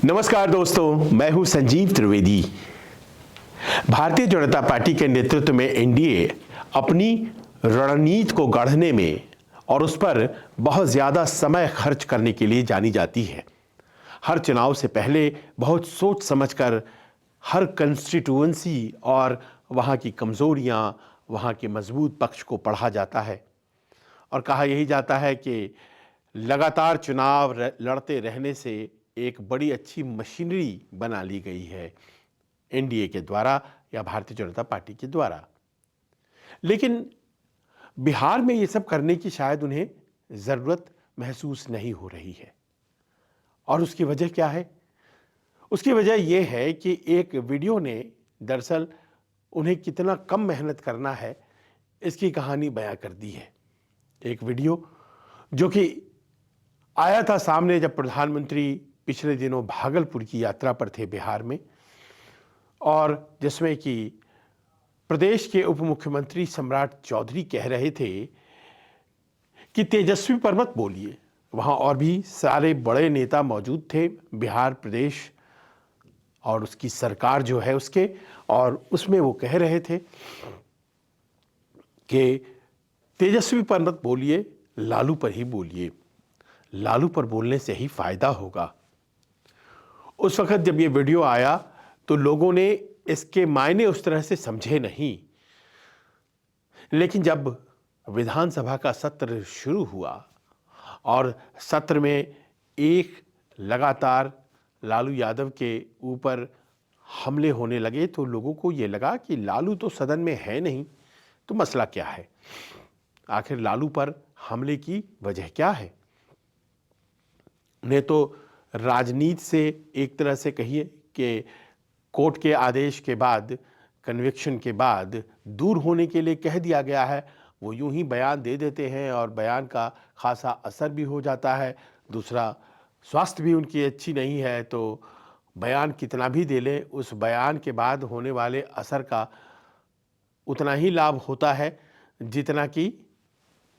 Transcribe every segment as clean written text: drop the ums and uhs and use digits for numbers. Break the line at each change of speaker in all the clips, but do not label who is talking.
नमस्कार दोस्तों, मैं हूं संजीव त्रिवेदी। भारतीय जनता पार्टी के नेतृत्व में एनडीए अपनी रणनीति को गढ़ने में और उस पर बहुत ज़्यादा समय खर्च करने के लिए जानी जाती है। हर चुनाव से पहले बहुत सोच समझकर हर कंस्टिट्यूएंसी और वहाँ की कमज़ोरियाँ, वहाँ के मजबूत पक्ष को पढ़ा जाता है और कहा यही जाता है कि लगातार चुनाव लड़ते रहने से एक बड़ी अच्छी मशीनरी बना ली गई है एनडीए के द्वारा या भारतीय जनता पार्टी के द्वारा। लेकिन बिहार में ये सब करने की शायद उन्हें ज़रूरत महसूस नहीं हो रही है। और उसकी वजह क्या है? उसकी वजह यह है कि एक वीडियो ने दरअसल उन्हें कितना कम मेहनत करना है इसकी कहानी बयां कर दी है। एक वीडियो जो कि आया था सामने जब प्रधानमंत्री पिछले दिनों भागलपुर की यात्रा पर थे बिहार में, और जिसमें कि प्रदेश के उप मुख्यमंत्री सम्राट चौधरी कह रहे थे कि तेजस्वी पर मत बोलिए। वहाँ और भी सारे बड़े नेता मौजूद थे बिहार प्रदेश और उसकी सरकार जो है उसके, और उसमें वो कह रहे थे कि तेजस्वी पर मत बोलिए, लालू पर ही बोलिए, लालू पर बोलने से ही फायदा होगा। उस वक्त जब ये वीडियो आया तो लोगों ने इसके मायने उस तरह से समझे नहीं, लेकिन जब विधानसभा का सत्र शुरू हुआ और सत्र में एक लगातार लालू यादव के ऊपर हमले होने लगे तो लोगों को ये लगा कि लालू तो सदन में है नहीं, तो मसला क्या है, आखिर लालू पर हमले की वजह क्या है। उन्हें तो राजनीति से एक तरह से कहिए कि कोर्ट के आदेश के बाद, कन्विक्शन के बाद दूर होने के लिए कह दिया गया है। वो यूं ही बयान दे देते हैं और बयान का खासा असर भी हो जाता है। दूसरा, स्वास्थ्य भी उनकी अच्छी नहीं है, तो बयान कितना भी दे लें उस बयान के बाद होने वाले असर का उतना ही लाभ होता है जितना कि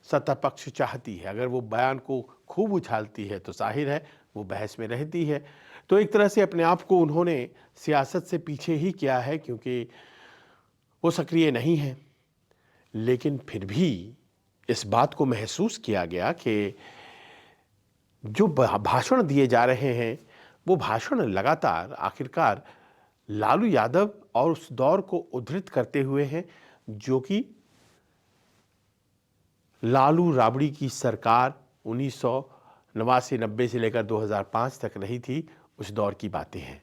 सत्ता पक्ष चाहती है। अगर वो बयान को खूब उछालती है तो जाहिर है वो बहस में रहती है। तो एक तरह से अपने आप को उन्होंने सियासत से पीछे ही किया है क्योंकि वो सक्रिय नहीं है। लेकिन फिर भी इस बात को महसूस किया गया कि जो भाषण दिए जा रहे हैं वो भाषण लगातार आखिरकार लालू यादव और उस दौर को उद्धृत करते हुए हैं जो कि लालू राबड़ी की सरकार 1989-90 से लेकर 2005 तक रही थी, उस दौर की बातें हैं।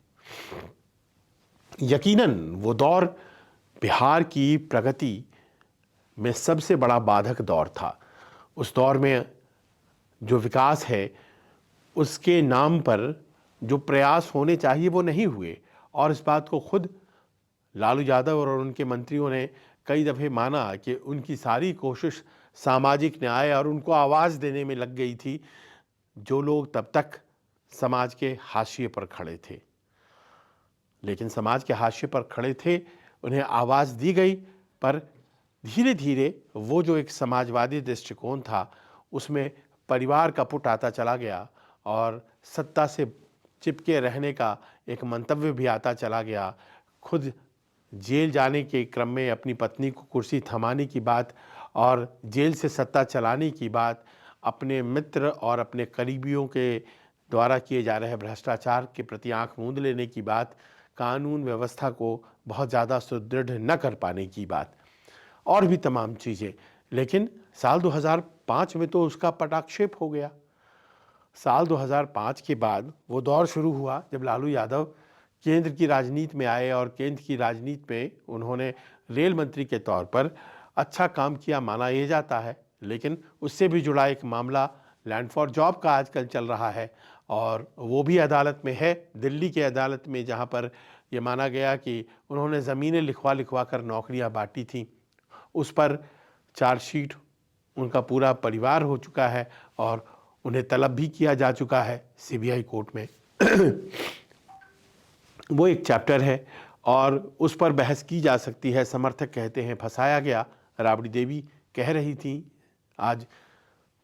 यकीनन वो दौर बिहार की प्रगति में सबसे बड़ा बाधक दौर था। उस दौर में जो विकास है उसके नाम पर जो प्रयास होने चाहिए वो नहीं हुए, और इस बात को खुद लालू यादव और उनके मंत्रियों ने कई दफ़े माना कि उनकी सारी कोशिश सामाजिक न्याय और उनको आवाज़ देने में लग गई थी जो लोग तब तक समाज के हाशिए पर खड़े थे। लेकिन समाज के हाशिए पर खड़े थे, उन्हें आवाज़ दी गई, पर धीरे धीरे वो जो एक समाजवादी दृष्टिकोण था उसमें परिवार का पुट आता चला गया और सत्ता से चिपके रहने का एक मंतव्य भी आता चला गया। खुद जेल जाने के क्रम में अपनी पत्नी को कुर्सी थमाने की बात और जेल से सत्ता चलाने की बात, अपने मित्र और अपने करीबियों के द्वारा किए जा रहे भ्रष्टाचार के प्रति आंख मूंद लेने की बात, कानून व्यवस्था को बहुत ज़्यादा सुदृढ़ न कर पाने की बात, और भी तमाम चीज़ें। लेकिन साल 2005 में तो उसका पटाक्षेप हो गया। साल 2005 के बाद वो दौर शुरू हुआ जब लालू यादव केंद्र की राजनीति में आए और केंद्र की राजनीति में उन्होंने रेल मंत्री के तौर पर अच्छा काम किया माना ये जाता है। लेकिन उससे भी जुड़ा एक मामला लैंड फॉर जॉब का आजकल चल रहा है और वो भी अदालत में है, दिल्ली की अदालत में, जहाँ पर ये माना गया कि उन्होंने ज़मीनें लिखवा लिखवा कर नौकरियाँ बांटी थीं। उस पर चार्जशीट उनका पूरा परिवार हो चुका है और उन्हें तलब भी किया जा चुका है सीबीआई कोर्ट में। वो एक चैप्टर है और उस पर बहस की जा सकती है। समर्थक कहते हैं फंसाया गया, राबड़ी देवी कह रही थी आज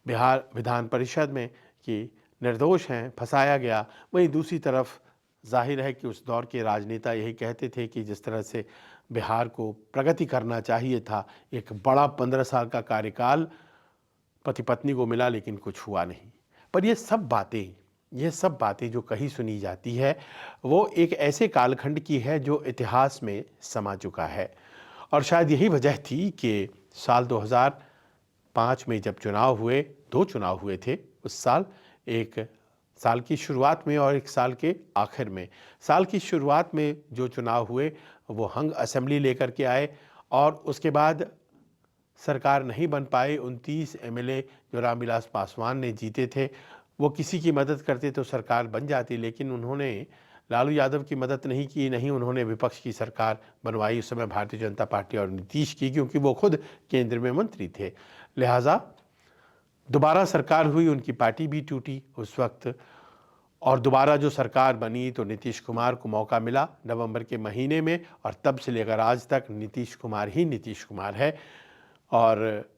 बिहार विधान परिषद में कि निर्दोष हैं, फंसाया गया। वहीं दूसरी तरफ जाहिर है कि उस दौर के राजनेता यही कहते थे कि जिस तरह से बिहार को प्रगति करना चाहिए था, एक बड़ा 15 साल का कार्यकाल पति पत्नी को मिला लेकिन कुछ हुआ नहीं। पर ये सब बातें जो कही सुनी जाती है वो एक ऐसे कालखंड की है जो इतिहास में समा चुका है। और शायद यही वजह थी कि साल 2005 में जब चुनाव हुए, 2 चुनाव हुए थे उस साल, एक साल की शुरुआत में और एक साल के आखिर में। साल की शुरुआत में जो चुनाव हुए वो हंग असेंबली लेकर के आए और उसके बाद सरकार नहीं बन पाई। 29 एमएलए जो रामविलास पासवान ने जीते थे वो किसी की मदद करते तो सरकार बन जाती, लेकिन उन्होंने लालू यादव की मदद नहीं की, नहीं उन्होंने विपक्ष की सरकार बनवाई उस समय भारतीय जनता पार्टी और नीतीश की, क्योंकि वो खुद केंद्र में मंत्री थे। लिहाजा दोबारा सरकार हुई, उनकी पार्टी भी टूटी उस वक्त, और दोबारा जो सरकार बनी तो नीतीश कुमार को मौका मिला नवंबर के महीने में, और तब से लेकर आज तक नीतीश कुमार ही नीतीश कुमार है। और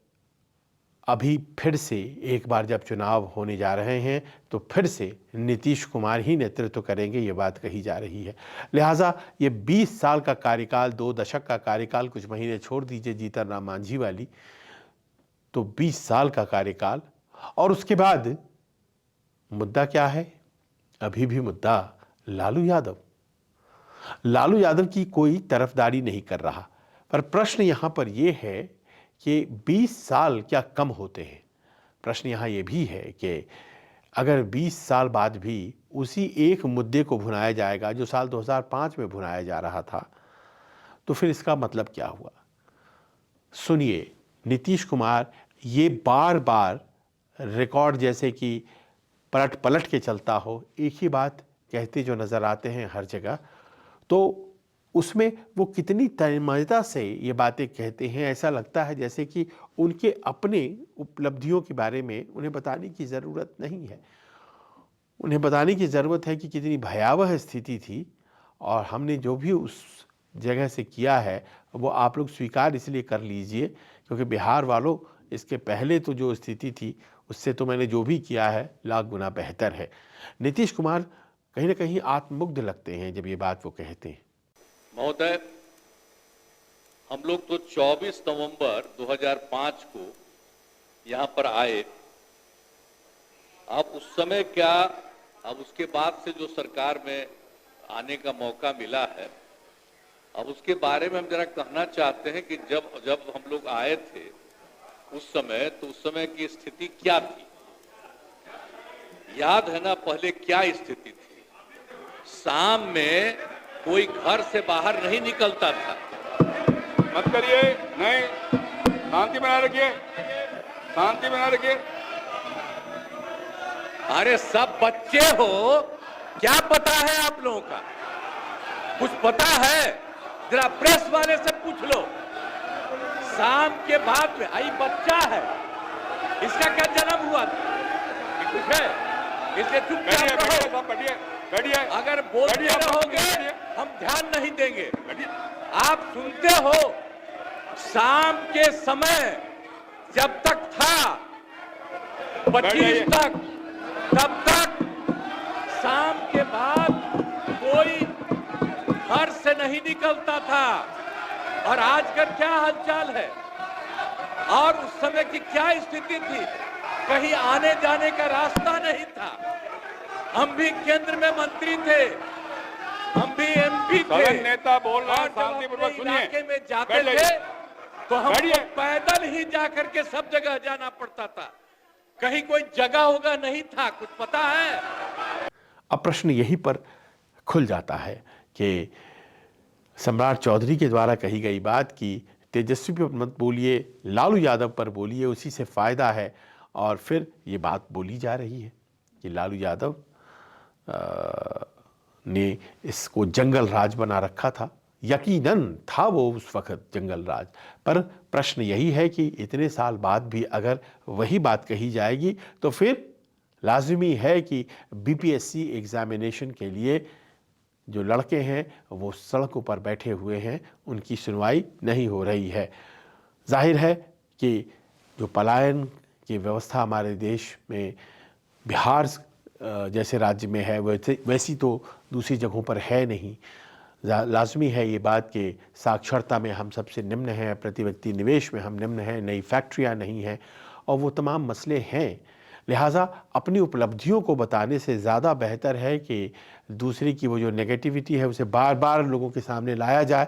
अभी फिर से एक बार जब चुनाव होने जा रहे हैं तो फिर से नीतीश कुमार ही नेतृत्व करेंगे, ये बात कही जा रही है। लिहाजा ये 20 साल का कार्यकाल, 2 दशक का कार्यकाल, कुछ महीने छोड़ दीजिए जीतन राम मांझी वाली, तो 20 साल का कार्यकाल। और उसके बाद मुद्दा क्या है? अभी भी मुद्दा लालू यादव। लालू यादव की कोई तरफदारी नहीं कर रहा, पर प्रश्न यहां पर यह है कि 20 साल क्या कम होते हैं? प्रश्न यहाँ ये भी है कि अगर 20 साल बाद भी उसी एक मुद्दे को भुनाया जाएगा जो साल 2005 में भुनाया जा रहा था, तो फिर इसका मतलब क्या हुआ? सुनिए, नीतीश कुमार ये बार बार रिकॉर्ड जैसे कि पलट पलट के चलता हो, एक ही बात कहते जो नज़र आते हैं हर जगह, तो उसमें वो कितनी तन्मयता से ये बातें कहते हैं, ऐसा लगता है जैसे कि उनके अपने उपलब्धियों के बारे में उन्हें बताने की ज़रूरत नहीं है। उन्हें बताने की ज़रूरत है कि कितनी भयावह स्थिति थी और हमने जो भी उस जगह से किया है वो आप लोग स्वीकार इसलिए कर लीजिए क्योंकि बिहार वालों, इसके पहले तो जो स्थिति थी उससे तो मैंने जो भी किया है लाख गुना बेहतर है। नीतीश कुमार कहीं ना कहीं आत्ममुग्ध लगते हैं जब ये बात वो कहते हैं।
महोदय, हम लोग तो 24 नवंबर 2005 को यहाँ पर आए। अब उस समय क्या, अब उसके बाद से जो सरकार में आने का मौका मिला है, अब उसके बारे में हम जरा कहना चाहते हैं कि जब हम लोग आए थे उस समय, तो उस समय की स्थिति क्या थी? याद है ना पहले क्या स्थिति थी? शाम में कोई घर से बाहर नहीं निकलता था।
मत करिए, नहीं, शांति बनाए रखिए, शांति बनाए रखिए।
अरे सब बच्चे हो, क्या पता है आप लोगों का? कुछ पता है? जरा प्रेस वाले से पूछ लो। शाम के बाद में आई बच्चा है, इसका क्या जन्म हुआ था? कुछ है? इसे चुपचाप रहो।
बैठिए।
अगर बोलते रहोगे हम ध्यान नहीं देंगे। आप सुनते हो, शाम के समय जब तक था 25 तक, तब तक शाम के बाद कोई घर से नहीं निकलता था। और आजकल क्या हालचाल है और उस समय की क्या स्थिति थी? कहीं आने जाने का रास्ता नहीं था। हम भी केंद्र में मंत्री थे, हम भी एमपी थे।
नेता बोल रहा है, शांतिपूर्वक सुनिए।
इलाके में जाते थे तो हमको पैदल ही जाकर के सब जगह जाना पड़ता था, कहीं कोई जगह होगा नहीं था। कुछ पता है?
अब प्रश्न यहीं पर खुल जाता है कि सम्राट चौधरी के द्वारा कही गई बात कि तेजस्वी पर मत बोलिए, लालू यादव पर बोलिए, उसी से फ़ायदा है, और फिर ये बात बोली जा रही है कि लालू यादव ने इसको जंगल राज बना रखा था। यकीनन था वो उस वक्त जंगल राज, पर प्रश्न यही है कि इतने साल बाद भी अगर वही बात कही जाएगी तो फिर लाजिमी है कि बीपीएससी एग्ज़ामिनेशन के लिए जो लड़के हैं वो सड़कों पर बैठे हुए हैं, उनकी सुनवाई नहीं हो रही है। जाहिर है कि जो पलायन की व्यवस्था हमारे देश में बिहार जैसे राज्य में है वैसी तो दूसरी जगहों पर है नहीं। लाजमी है ये बात कि साक्षरता में हम सबसे निम्न हैं, प्रति व्यक्ति निवेश में हम निम्न हैं, नई फैक्ट्रियां नहीं हैं, और वो तमाम मसले हैं। लिहाजा अपनी उपलब्धियों को बताने से ज़्यादा बेहतर है कि दूसरी की वो जो नेगेटिविटी है उसे बार बार लोगों के सामने लाया जाए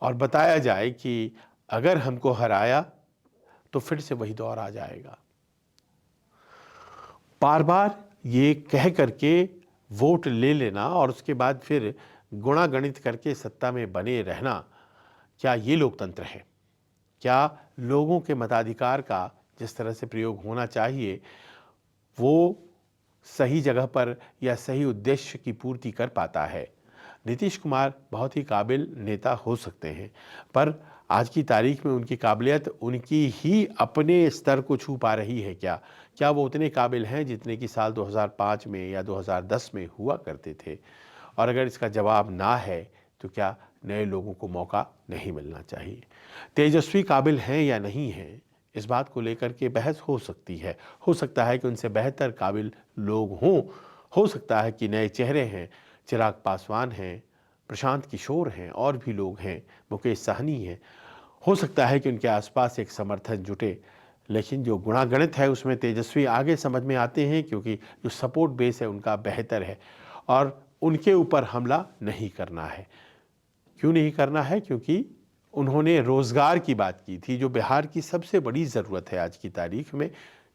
और बताया जाए कि अगर हमको हराया तो फिर से वही दौर आ जाएगा। बार बार ये कह करके वोट ले लेना और उसके बाद फिर गुणागणित करके सत्ता में बने रहना, क्या ये लोकतंत्र है? क्या लोगों के मताधिकार का जिस तरह से प्रयोग होना चाहिए वो सही जगह पर या सही उद्देश्य की पूर्ति कर पाता है? नीतीश कुमार बहुत ही काबिल नेता हो सकते हैं, पर आज की तारीख में उनकी काबिलियत उनकी ही अपने स्तर को छू पा रही है क्या? क्या वो उतने काबिल हैं जितने कि साल 2005 में या 2010 में हुआ करते थे? और अगर इसका जवाब ना है तो क्या नए लोगों को मौका नहीं मिलना चाहिए? तेजस्वी काबिल हैं या नहीं हैं, इस बात को लेकर के बहस हो सकती है। हो सकता है कि उनसे बेहतर काबिल लोग हों, हो सकता है कि नए चेहरे हैं, चिराग पासवान हैं, प्रशांत किशोर हैं, और भी लोग हैं, मुकेश सहनी हैं। हो सकता है कि उनके आसपास एक समर्थन जुटे, लेकिन जो गुणागणित है उसमें तेजस्वी आगे समझ में आते हैं, क्योंकि जो सपोर्ट बेस है उनका बेहतर है और उनके ऊपर हमला नहीं करना है। क्यों नहीं करना है? क्योंकि उन्होंने रोज़गार की बात की थी, जो बिहार की सबसे बड़ी ज़रूरत है आज की तारीख में,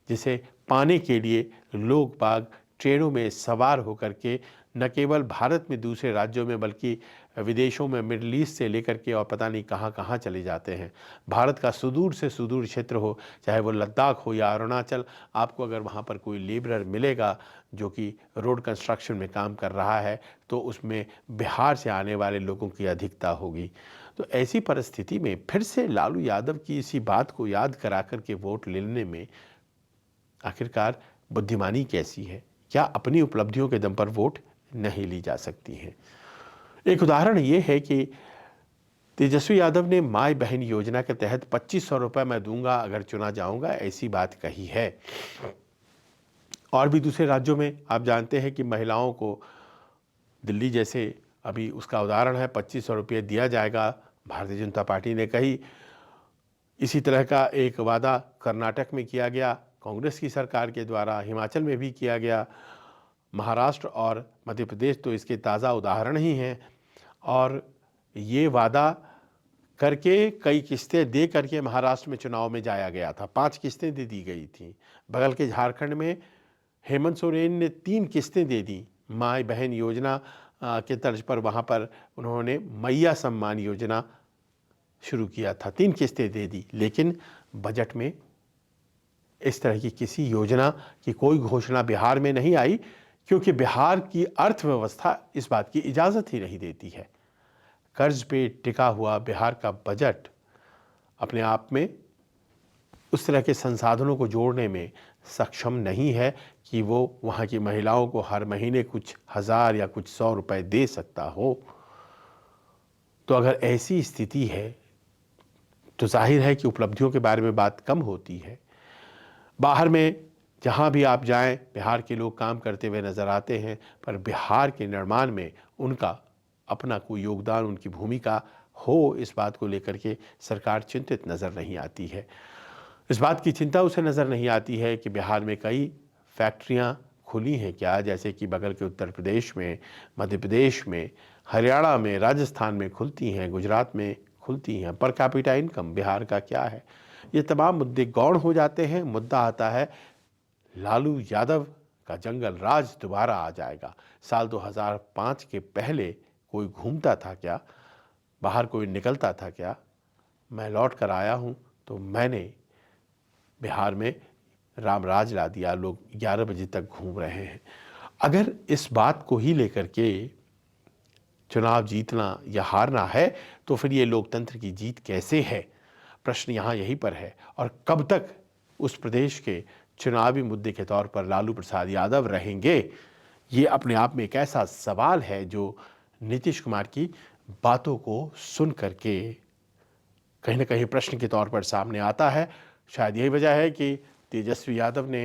जिसे पाने के लिए लोग बाग ट्रेनों में सवार होकर के न केवल भारत में दूसरे राज्यों में बल्कि विदेशों में, मिडल ईस्ट से लेकर के और पता नहीं कहाँ कहाँ चले जाते हैं। भारत का सुदूर से सुदूर क्षेत्र हो, चाहे वो लद्दाख हो या अरुणाचल, आपको अगर वहाँ पर कोई लेबरर मिलेगा जो कि रोड कंस्ट्रक्शन में काम कर रहा है तो उसमें बिहार से आने वाले लोगों की अधिकता होगी। तो ऐसी परिस्थिति में फिर से लालू यादव की इसी बात को याद करा कर के वोट लेने में आखिरकार बुद्धिमानी कैसी है? क्या अपनी उपलब्धियों के दम पर वोट नहीं ली जा सकती हैं? एक उदाहरण ये है कि तेजस्वी यादव ने माई बहन योजना के तहत 2500 रुपये मैं दूंगा अगर चुना जाऊंगा, ऐसी बात कही है। और भी दूसरे राज्यों में आप जानते हैं कि महिलाओं को, दिल्ली जैसे अभी उसका उदाहरण है, 2500 रुपये दिया जाएगा। भारतीय जनता पार्टी ने कही। इसी तरह का एक वादा कर्नाटक में किया गया कांग्रेस की सरकार के द्वारा, हिमाचल में भी किया गया, महाराष्ट्र और मध्य प्रदेश तो इसके ताज़ा उदाहरण ही हैं। और ये वादा करके कई किस्तें दे करके महाराष्ट्र में चुनाव में जाया गया था, 5 किस्तें दे दी गई थी। बगल के झारखंड में हेमंत सोरेन ने 3 किस्तें दे दी माई बहन योजना के तर्ज पर। वहाँ पर उन्होंने मैया सम्मान योजना शुरू किया था, 3 किस्तें दे दी, लेकिन बजट में इस तरह की किसी योजना की कोई घोषणा बिहार में नहीं आई, क्योंकि बिहार की अर्थव्यवस्था इस बात की इजाज़त ही नहीं देती है। कर्ज पे टिका हुआ बिहार का बजट अपने आप में उस तरह के संसाधनों को जोड़ने में सक्षम नहीं है कि वो वहाँ की महिलाओं को हर महीने कुछ हज़ार या कुछ 100 रुपए दे सकता हो। तो अगर ऐसी स्थिति है तो जाहिर है कि उपलब्धियों के बारे में बात कम होती है। बाहर में जहाँ भी आप जाएं, बिहार के लोग काम करते हुए नज़र आते हैं, पर बिहार के निर्माण में उनका अपना कोई योगदान, उनकी भूमिका हो, इस बात को लेकर के सरकार चिंतित नज़र नहीं आती है। इस बात की चिंता उसे नज़र नहीं आती है कि बिहार में कई फैक्ट्रियां खुली हैं क्या, जैसे कि बगल के उत्तर प्रदेश में, मध्य प्रदेश में, हरियाणा में, राजस्थान में खुलती हैं, गुजरात में खुलती हैं। पर कैपिटा इनकम बिहार का क्या है? ये तमाम मुद्दे गौण हो जाते हैं। मुद्दा आता है लालू यादव का जंगल राज दोबारा आ जाएगा। साल 2005 के पहले कोई घूमता था क्या? बाहर कोई निकलता था क्या? मैं लौट कर आया हूँ तो मैंने बिहार में राम राज ला दिया, लोग 11 बजे तक घूम रहे हैं। अगर इस बात को ही लेकर के चुनाव जीतना या हारना है तो फिर ये लोकतंत्र की जीत कैसे है? प्रश्न यहाँ यहीं पर है। और कब तक उस प्रदेश के चुनावी मुद्दे के तौर पर लालू प्रसाद यादव रहेंगे, ये अपने आप में एक ऐसा सवाल है जो नीतीश कुमार की बातों को सुन करके कहीं ना कहीं प्रश्न के तौर पर सामने आता है। शायद यही वजह है कि तेजस्वी यादव ने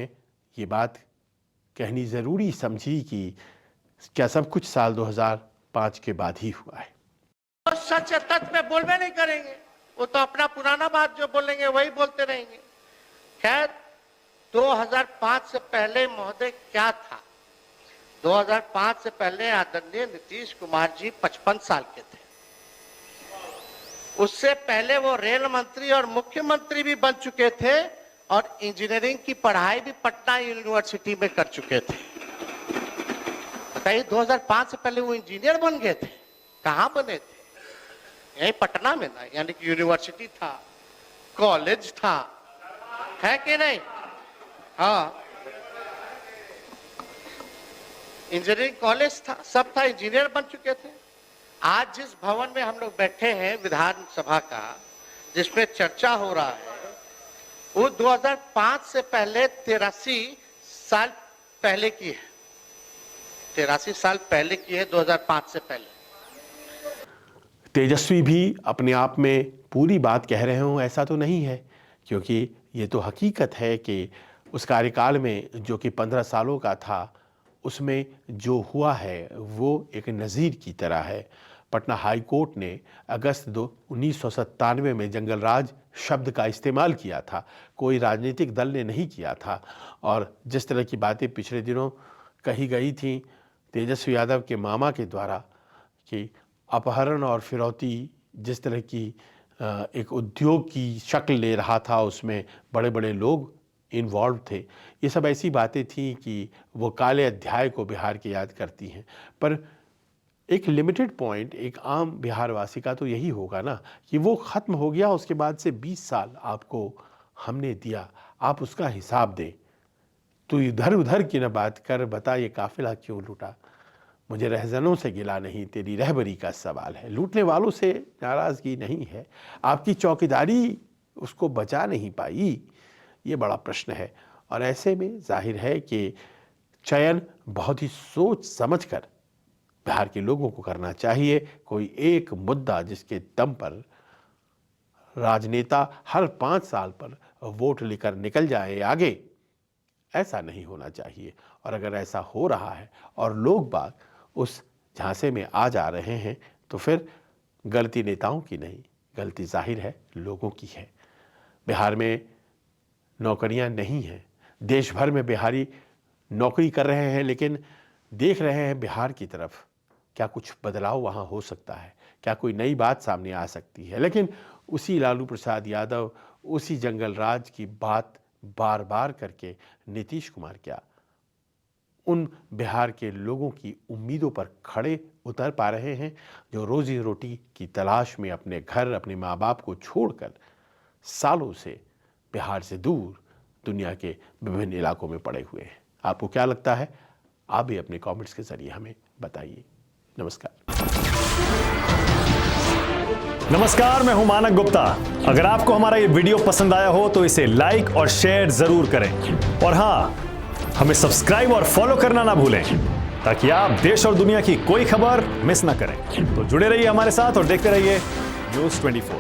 ये बात कहनी ज़रूरी समझी कि क्या सब कुछ साल 2005 के बाद ही हुआ है।
तो सच तथ्य में बोलबे नहीं करेंगे, वो तो अपना पुराना बात जो बोलेंगे वही बोलते रहेंगे। खैर 2005 से पहले महोदय क्या था? 2005 से पहले आदरणीय नीतीश कुमार जी 55 साल के थे। उससे पहले वो रेल मंत्री और मुख्यमंत्री भी बन चुके थे और इंजीनियरिंग की पढ़ाई भी पटना यूनिवर्सिटी में कर चुके थे। बताइए 2005 से पहले वो इंजीनियर बन गए थे। कहाँ बने थे? यही पटना में ना, यानी कि यूनिवर्सिटी था, कॉलेज था, है कि नहीं? हाँ, इंजीनियरिंग कॉलेज था, सब था, इंजीनियर बन चुके थे। आज जिस भवन में हम लोग बैठे हैं विधानसभा का, जिसमें चर्चा हो रहा है, वो 2005 से पहले 83 साल पहले की है। 83 साल पहले की है, 2005 से पहले।
तेजस्वी भी अपने आप में पूरी बात कह रहे हों ऐसा तो नहीं है, क्योंकि ये तो हकीकत है कि उस कार्यकाल में जो कि 15 सालों का था, उसमें जो हुआ है वो एक नज़ीर की तरह है। पटना हाई कोर्ट ने अगस्त 1997 में जंगल राज शब्द का इस्तेमाल किया था, कोई राजनीतिक दल ने नहीं किया था। और जिस तरह की बातें पिछले दिनों कही गई थी तेजस्वी यादव के मामा के द्वारा कि अपहरण और फिरौती जिस तरह की एक उद्योग की शक्ल ले रहा था, उसमें बड़े बड़े लोग इन्वॉल्व थे, ये सब ऐसी बातें थी कि वो काले अध्याय को बिहार की याद करती हैं। पर एक लिमिटेड पॉइंट एक आम बिहारवासी का तो यही होगा ना कि वो ख़त्म हो गया, उसके बाद से 20 साल आपको हमने दिया, आप उसका हिसाब दें। तो इधर उधर की न बात कर, बता ये काफिला क्यों लूटा, मुझे रहजनों से गिला नहीं, तेरी रहबरी का सवाल है। लूटने वालों से नाराज़गी नहीं है, आपकी चौकीदारी उसको बचा नहीं पाई, ये बड़ा प्रश्न है। और ऐसे में जाहिर है कि चयन बहुत ही सोच समझकर बिहार के लोगों को करना चाहिए। कोई एक मुद्दा जिसके दम पर राजनेता हर 5 साल पर वोट लेकर निकल जाए आगे, ऐसा नहीं होना चाहिए। और अगर ऐसा हो रहा है और लोग बाग उस झांसे में आ जा रहे हैं, तो फिर गलती नेताओं की नहीं, गलती जाहिर है लोगों की है। बिहार में नौकरियां नहीं हैं, देश भर में बिहारी नौकरी कर रहे हैं, लेकिन देख रहे हैं बिहार की तरफ, क्या कुछ बदलाव वहाँ हो सकता है, क्या कोई नई बात सामने आ सकती है। लेकिन उसी लालू प्रसाद यादव, उसी जंगल राज की बात बार बार करके नीतीश कुमार क्या उन बिहार के लोगों की उम्मीदों पर खड़े उतर पा रहे हैं, जो रोजी रोटी की तलाश में अपने घर, अपने माँ बाप को छोड़कर सालों से बिहार से दूर दुनिया के विभिन्न इलाकों में पड़े हुए हैं। आपको क्या लगता है? आप भी अपने कमेंट्स के जरिए हमें बताइए।
नमस्कार, मैं हूं मानक गुप्ता। अगर आपको हमारा ये वीडियो पसंद आया हो तो इसे लाइक और शेयर जरूर करें, और हाँ, हमें सब्सक्राइब और फॉलो करना ना भूलें, ताकि आप देश और दुनिया की कोई खबर मिस ना करें। तो जुड़े रहिए हमारे साथ और देखते रहिए न्यूज़ 24।